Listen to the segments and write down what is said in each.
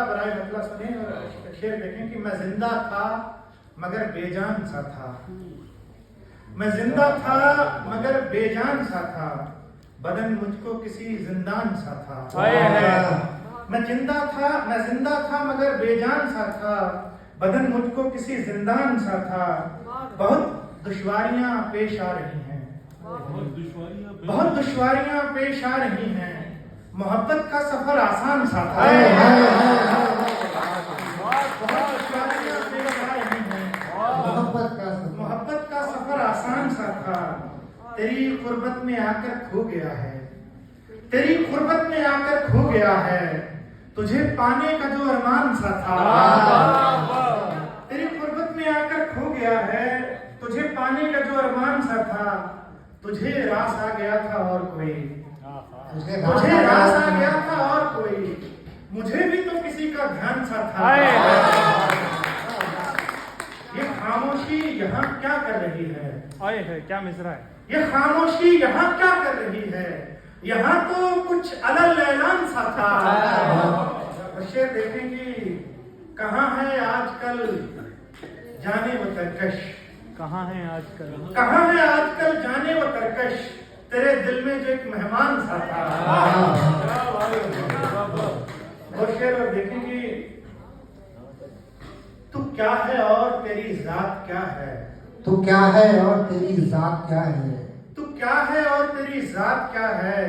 बराए मतलब सुने और शेर देखें कि मैं जिंदा था मगर बेजान सा था, मैं जिंदा था मगर बेजान सा था, बदन मुझको किसी जिंदान सा था। मैं जिंदा था मगर बेजान सा था, बदन मुझको किसी जिंदान सा था। बहुत दुश्वारियां पेश आ रही हैं, बहुत दुश्वारियां पेश आ रही हैं, मोहब्बत का सफर आसान सा था। बहुत दुश्वारियां पेश आ रही हैं, मोहब्बत का सफर आसान सा था। तेरी कुर्बत में आकर खो गया है, तेरी कुर्बत में आकर खो गया है, तुझे पाने का जो अरमान सा था। तेरी कुर्बत में आकर खो गया है, तुझे पाने का जो अरमान सा था। तुझे रास आ गया था और कोई, तुझे रास आ गया था और कोई, मुझे भी तो किसी का ध्यान सा था। ये खामोशी यहाँ क्या कर रही है? क्या मिसरा है? ये खामोशी यहाँ क्या कर रही है? यहाँ तो कुछ अलग ऐलान सा था। शेर देखेंगे, कहाँ है आजकल जाने व तरकश, कहाँ है आजकल, कहाँ है आजकल जाने व तरकश, तेरे दिल में जो एक मेहमान सा था। और शेर और देखेंगे, तू क्या है और तेरी जात क्या है, तू क्या है और तेरी जात क्या है, तू क्या है और तेरी जात क्या है,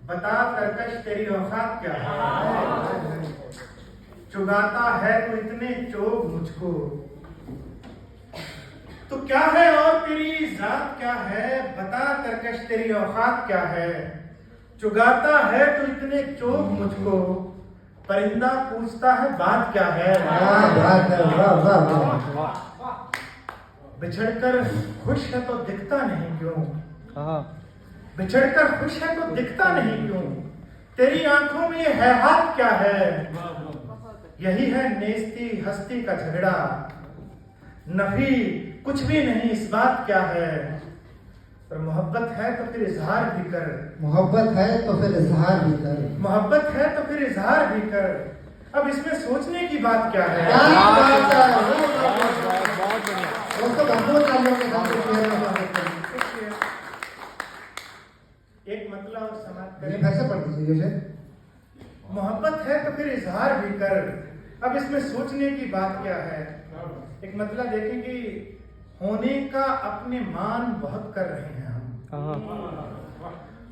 बता तरकश तेरी औकात क्या है। चुगाता है तो इतने चोग मुझको, तू क्या है और तेरी जात क्या है, बता तरकश तेरी औकात क्या है। चुगाता है तो इतने चोग मुझको, परिंदा पूछता है बात क्या है। बिछड़कर खुश है तो दिखता नहीं क्यों, बिछड़कर खुश है तो दिखता नहीं क्यों, तेरी आंखों में ये है हाथ क्या है। यही है नेस्ती हस्ती का झगड़ा, नफी कुछ भी नहीं इस बात क्या है। पर मोहब्बत है तो फिर इजहार भी कर, मोहब्बत है तो फिर इजहार भी कर, मोहब्बत है तो फिर इजहार भी कर। अब इसमें सोचने की बात क्या है। एक मतलब और समाप्त करें। फिर से पढ़ दीजिए। मोहब्बत है तो फिर इजहार भी कर, अब इसमें सोचने की बात क्या है। एक मतलब देखें कि होने का अपने मान बहुत कर रहे हैं हम,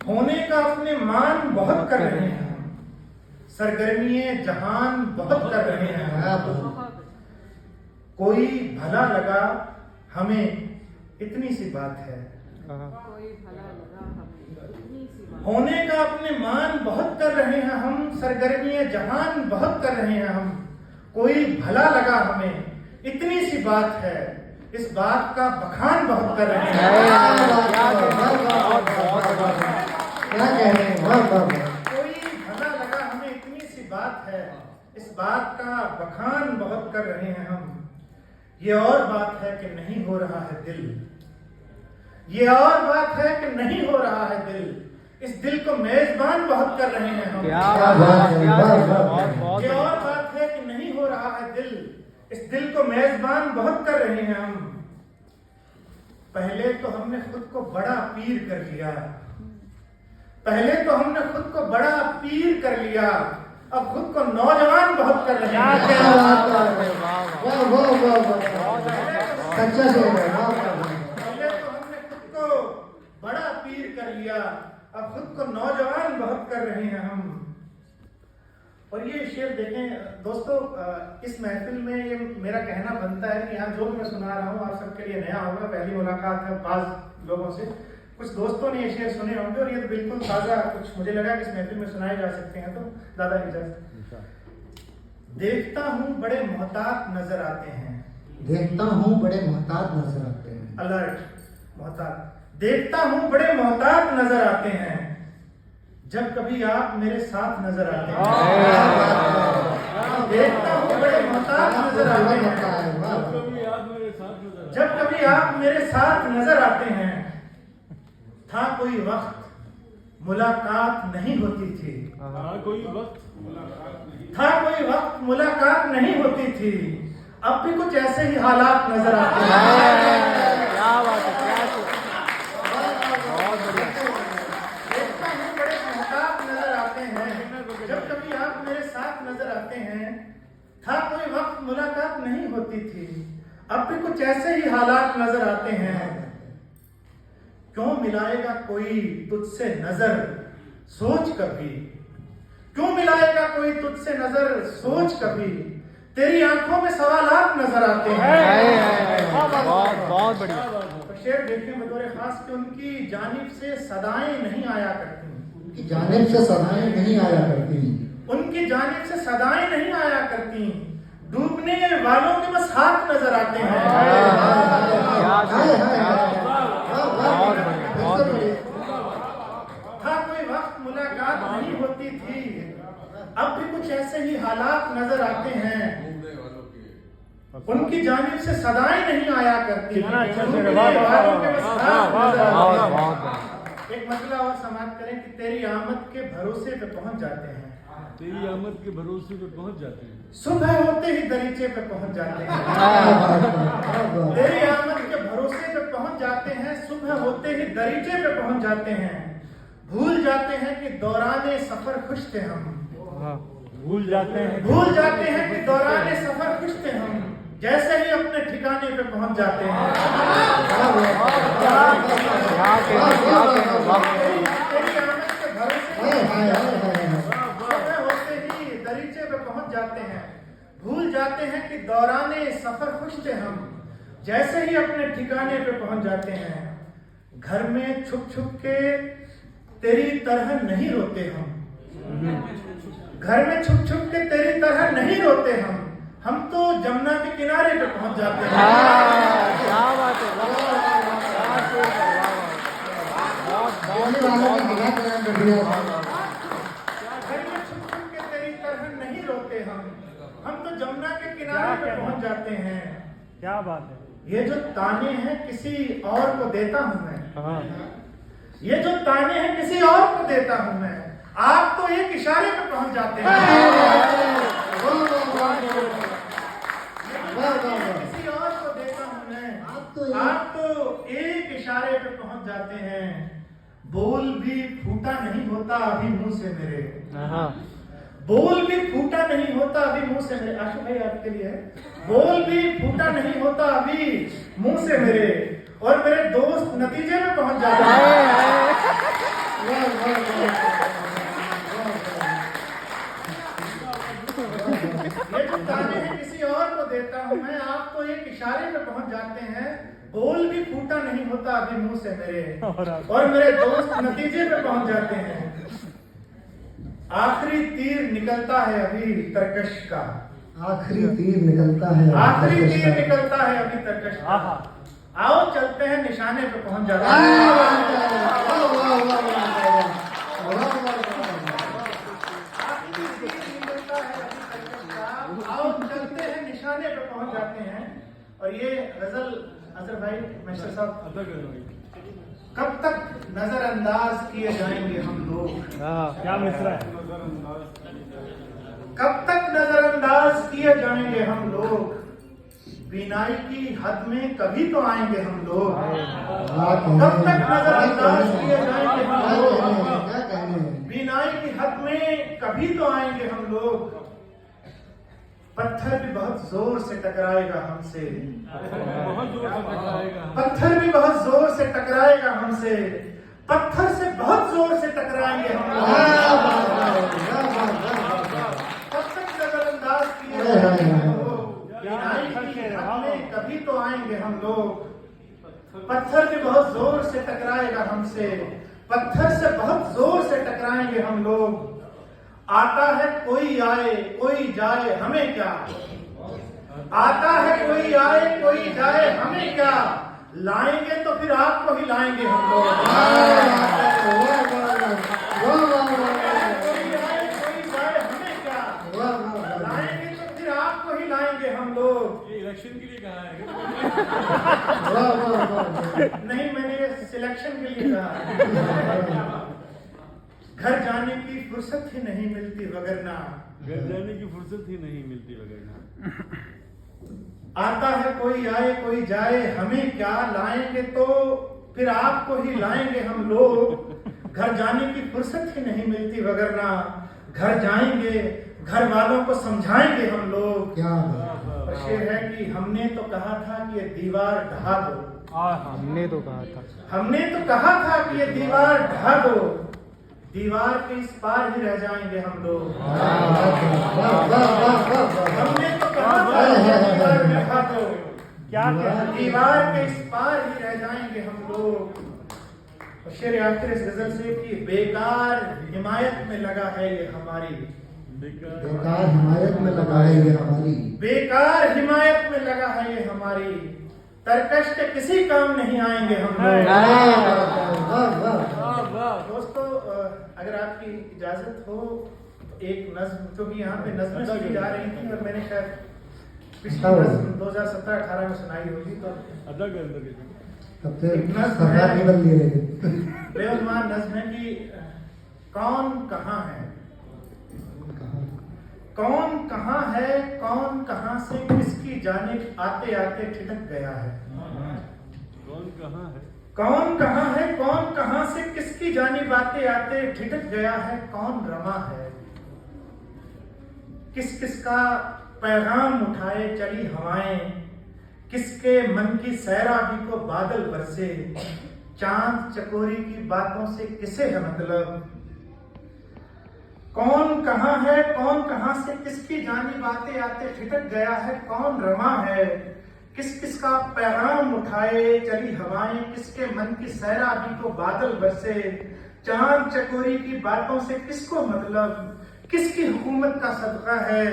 होने का अपने मान बहुत कर रहे हैं हम, सरगर्मी जहान बहुत कर रहे हैं। कोई भला लगा हमें इतनी सी बात है, होने का अपने मान बहुत कर रहे हैं हम, सरगर्मी जहान बहुत कर रहे हैं हम। कोई भला लगा हमें इतनी सी बात है, इस बात का बखान बहुत कर रहे हैं। कोई भला लगा हमें इतनी सी बात है, इस बात का बखान बहुत कर रहे हैं हम। ये और बात है कि नहीं हो रहा है दिल, ये और बात है कि नहीं हो रहा है दिल, इस दिल को मेजबान बहुत कर रहे हैं हम। ये और बात है कि नहीं हो रहा है दिल, इस दिल को मेजबान बहुत कर रहे हैं हम। पहले तो हमने खुद को बड़ा पीर कर लिया, पहले तो हमने खुद को बड़ा पीर कर लिया, अब खुद को नौजवान बहुत कर रहे हैं। पहले तो हमने खुद को बड़ा पीर कर लिया, अब खुद को नौजवान बहुत कर रहे हैं हम। और ये शेर देखें दोस्तों, इस महफिल में ये मेरा कहना बनता है कि यहाँ जो भी मैं सुना रहा हूँ आप सबके लिए नया होगा, पहली मुलाकात है बाज लोगों से। कुछ दोस्तों ने ये शेर सुने होंगे और ये तो बिल्कुल ताज़ा कुछ मुझे लगा कि इस महफिल में सुनाए जा सकते हैं, तो दादा इजाज़त। देखता हूँ बड़े मोहताज नजर आते हैं, देखता हूँ बड़े मोहताज नजर आते हैं, अलर्ट मोहताज। देखता हूँ बड़े मोहताज नजर आते हैं, जब कभी आप मेरे साथ नजर आते हैं। देखता हूँ बड़े मोहताज नजर आते हैं, जब कभी आप मेरे साथ नजर आते हैं। था कोई वक्त मुलाकात नहीं होती थी, था कोई वक्त वक्त मुलाकात नहीं होती थी, अब भी कुछ ऐसे ही हालात नजर आते हैं। क्या बात है, क्या बहुत बढ़िया। देखता हूँ बड़े महताब नजर आते हैं, जब कभी आप मेरे साथ नजर आते हैं। था कोई वक्त मुलाकात नहीं होती थी, अब भी कुछ ऐसे ही हालात नजर आते हैं। क्यों मिलाएगा कोई तुझसे नजर, सोच कभी। क्यों मिलाएगा कोई तुझसे नजर, सोच कभी। तेरी आंखों में सवालात नजर आते हैं। बहुत बहुत बढ़िया। तो शेर देखिए बतौर खास कि उनकी जानिब से सदाएं नहीं आया करती, उनकी जानिब से सदाएं नहीं आया करती, उनकी जानिब से सदाएं नहीं आया करती। डूबने वालों के बस हाथ नजर आते हैं। बहुत बढ़िया, बहुत बढ़िया। था कोई वक्त मुलाकात नहीं होती थी, अब भी कुछ ऐसे ही हालात नजर आते हैं। उनकी जानिब से सदाएं नहीं आया करती, कितना अच्छा शेर है, डूबने वाह, वाह, वालों के बस वाह, हाथ वाह, नजर वाह, आते हैं। बहुत बढ़िया। एक मसला और समाप्त करें कि तेरी आमद के भरोसे पे पहुंच जाते हैं। तेरी आमद के भरोसे पे पहुंच जाते हैं, सुबह होते ही दरीचे पे पहुंच जाते हैं। तेरी आमद के भरोसे पे पहुंच जाते हैं, सुबह होते ही दरीचे पे पहुंच जाते हैं। भूल जाते हैं कि दौराने सफर खुश थे हम। भूल जाते हैं, भूल जाते हैं कि दौराने सफर खुश थे हम, जैसे ही अपने ठिकाने पे पहुंच जाते हैं। तेरी आमद के भरोसे सुबह होते ही दरीचे पे पहुंच जाते हैं। भूल जाते हैं कि दौराने सफर खुश थे हम, जैसे ही अपने ठिकाने पे पहुंच जाते हैं। घर में छुप छुप के तेरी तरह नहीं रोते हम। घर में छुप छुप के तेरी तरह नहीं रोते हम तो जमुना के किनारे पे पहुंच जाते हैं। क्या बात है, घर में छुप छुप के तेरी तरह नहीं रोते हम तो जमुना के किनारे पे पहुंच जाते हैं। क्या बात है। ये जो ताने हैं किसी और को देता हूं मैं, हाँ, ये जो ताने हैं किसी और को देता हूं मैं, आप तो एक इशारे पे पहुंच जाते हैं। किसी और को देता हूं मैं, आप तो एक इशारे पे पहुंच जाते हैं। बोल भी फूटा नहीं होता अभी मुंह से मेरे, हाँ। बोल भी फूटा नहीं होता अभी मुंह से मेरे। आशु भाई आपके लिए है। बोल भी फूटा नहीं होता अभी मुंह से मेरे, और मेरे दोस्त नतीजे में पहुंच जाते हैं। ये जो ताने हैं किसी और को देता हूं मैं, आप तो एक इशारे पे पहुंच जाते हैं। बोल भी फूटा नहीं होता अभी मुंह से मेरे, और मेरे दोस्त नतीजे पे पहुंच जाते हैं। आखिरी तीर निकलता है अभी तरकश का, आखिरी तीर निकलता है, आखिरी तीर निकलता है अभी तरकश का। आओ चलते हैं निशाने पे पहुंच जाते हैं। आखिरी तीर निकलता है अभी तरकश का, आओ चलते हैं निशाने पे पहुंच जाते हैं। और ये गजल अजहर भाई मिस्टर साहब, अदा करो भाई। कब तक नजरअंदाज किए जाएंगे हम लोग, क्या मिसरा है। कब तक नजरअंदाज किए जाएंगे हम लोग। बीनाई की हद में कभी तो आएंगे हम लोग। कब तक नजरअंदाज किए जाएंगे हम लोग। बीनाई की हद में कभी तो आएंगे हम लोग। पत्थर भी बहुत जोर से टकराएगा हमसे, बहुत जोर से टकराएगा, पत्थर भी बहुत जोर से टकराएगा हमसे। पत्थर से बहुत जोर से टकराएंगे हम लोग। कब तक नजरअंदाज किए जाएंगे हम लोग। बीनाई की हद में कभी तो आएंगे हम लोग। पत्थर भी बहुत जोर से टकराएगा हमसे, पत्थर से बहुत जोर से टकराएंगे हम लोग। आता है कोई आए कोई जाए हमें क्या, आता है कोई आए कोई जाए हमें क्या, लाएंगे तो फिर आपको ही लाएंगे हम लोग। कोई आए कोई जाए हमें क्या, लाएंगे तो फिर आपको ही लाएंगे हम लोग। ये इलेक्शन के लिए कहा है। नहीं, मैंने ये सिलेक्शन के लिए कहा। घर जाने की फुर्सत ही नहीं मिलती, वगरना घर जाने की फुर्सत ही नहीं मिलती वगैरह। आता है कोई आए कोई जाए, हमें क्या लाएंगे तो फिर आपको ही लाएंगे हम लोग। घर जाने की फुर्सत ही नहीं मिलती वगरना घर जाएंगे, घर वालों को समझाएंगे हम लोग। क्या बात। और शेर है कि हमने तो कहा था कि ये दीवार ढा दो, हमने तो कहा था, हमने तो कहा था कि ये दीवार ढा दो, दीवार के इस पार ही रह जाएंगे हम लोग। हमने तो कहा था कि ये दीवार ढा दो, क्या दीवार के इस पार ही रह जाएंगे हम लोग। और शेर आखिर इस गजल से कि बेकार हिमायत में लगा है ये हमारी, बेकार हिमायत में लगा है ये हमारी, बेकार हिमायत में लगा है ये हमारी, तरकश के किसी काम नहीं आएंगे हम लोग। दोस्तों अगर आपकी इजाजत हो तो एक नज्म, क्योंकि यहाँ पे नज्में सुनी जा रही थी और मैंने शायद पिछली नज्म 2017-18 में सुनाई होगी, तो अदा के अंदर तब से सरकार नहीं बदली है। बेउनवान नज्म है कि कौन कहाँ है, कौन कहाँ है, कौन कहाँ से किसकी जानिब आते आते ठिठक गया है। कौन कहाँ है, कौन कहाँ है, कौन कहाँ से किसकी जानिब आते आते ठिठक गया है। कौन रमा है, किस किस का पैगाम उठाए चली हवाएं, किसके मन की सैराबी को बादल बरसे, चांद चकोरी की बातों से किसे है मतलब। कौन कहाँ है, कौन कहाँ से किसकी जानिब आते आते ठिठक गया है। कौन रमा है, किस किस का पैगाम उठाए चली हवाएं, किसके मन की सैराबी को बादल बरसे, चांद चकोरी की बातों से किसको मतलब। किसकी हुकूमत का सदका है,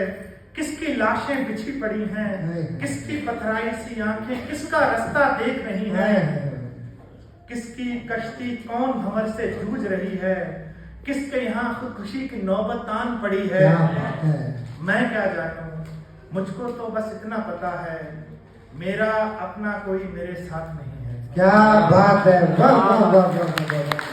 किसकी लाशें बिछी पड़ी हैं, किसकी पथराई सी आंखें किसका रास्ता देख रही हैं, किसकी कश्ती कौन भंवर से जूझ रही है, किसके यहाँ खुदकुशी की नौबत तान पड़ी है। मैं क्या जानूं, मुझको तो बस इतना पता है, मेरा अपना कोई मेरे साथ नहीं है। क्या बात है, वाह वाह वाह वाह वाह।